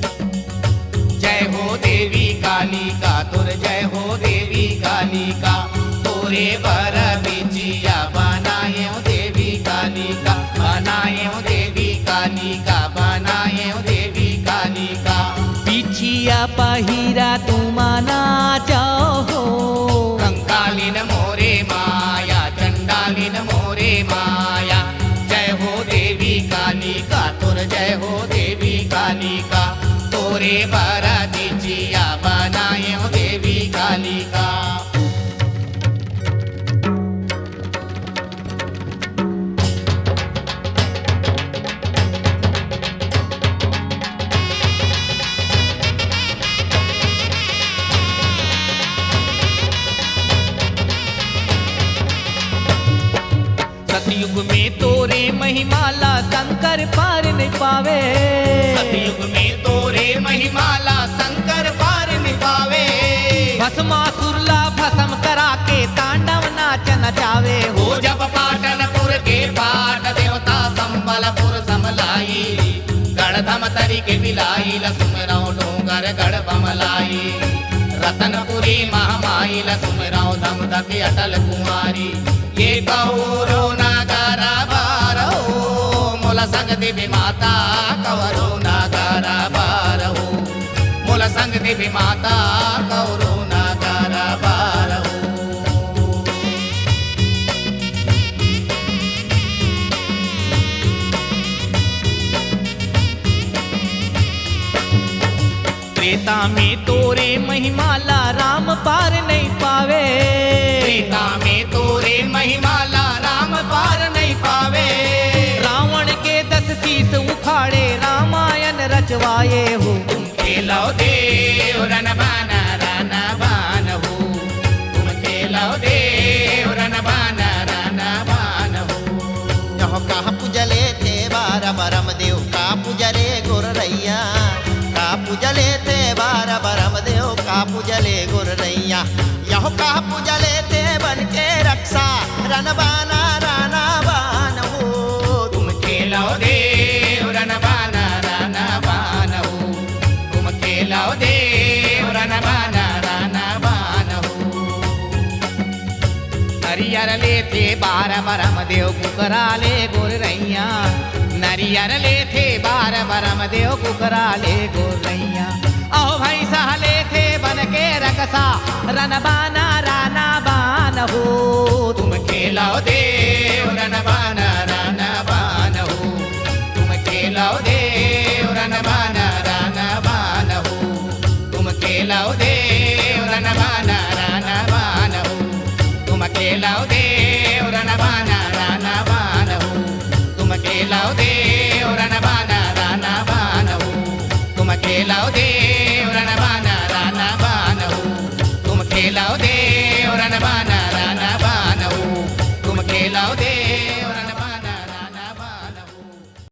जय हो देवी कालिका तुर जय हो देवी कालिका तोरे बर बिजिया बनाए हो देवी कालिका बनाए हो देवी कालिका बनाए हो देवी कालिका बिछिया पहिरा तुमाना जाओ हो कंकालिन मोरे माया चंडालिन मोरे माया जय हो देवी कालिका तुर जय हो देवी कालिका तोरे बर बिजिया बनाए हो देवी कालिका सतयुग में तोरे महिमाला शंकर पार नहीं पावे सतयुग में तोरे महिमाला शंकर पार निभावे भस्मासुरला भस्म करा के तांडव नाच नचावे हो हो जब पाटनपुर के पाट देवता संबलपुर समलाई गढ़धम तरी के बिलाई लसुमराव डोंगर गढ़ बमलाई रतनपुरी महामाई लसुमराव धम धपी अटल कुमारी ये कौरो नागारा बारो मोला संग देवी माता कौरो नागारा बारो मोला संग देवी माता कौरो नागारा बारो त्रेता में तोरे महिमाला राम पार नहीं पावे त्रेता में तोरे महिमाला राम पार नहीं पावे रावण के 10 शीस उखाड़े रामायण रचवाए हो तुम खेलो देव रणबान हो तुम खेलो देव रणबान हो यह कहा पूजले थे बार बरम देव का पूजले गोरैया का पूजले थे बार बरम देव का पूजले गोरैया यह कहा पूजले थे बन के रक्षा रनबाना राना बान हो तुम खेलो देव रणबान हो तुम खेलो देव रणबान हो नरियर लेते बार बरम देव कुकराले गोरैया नरियर लेते बार बरम देव कुकराले गोरैया आओ भाई सहले थे बन के रकसा रनबाना राना बान हो तुम खेलो दे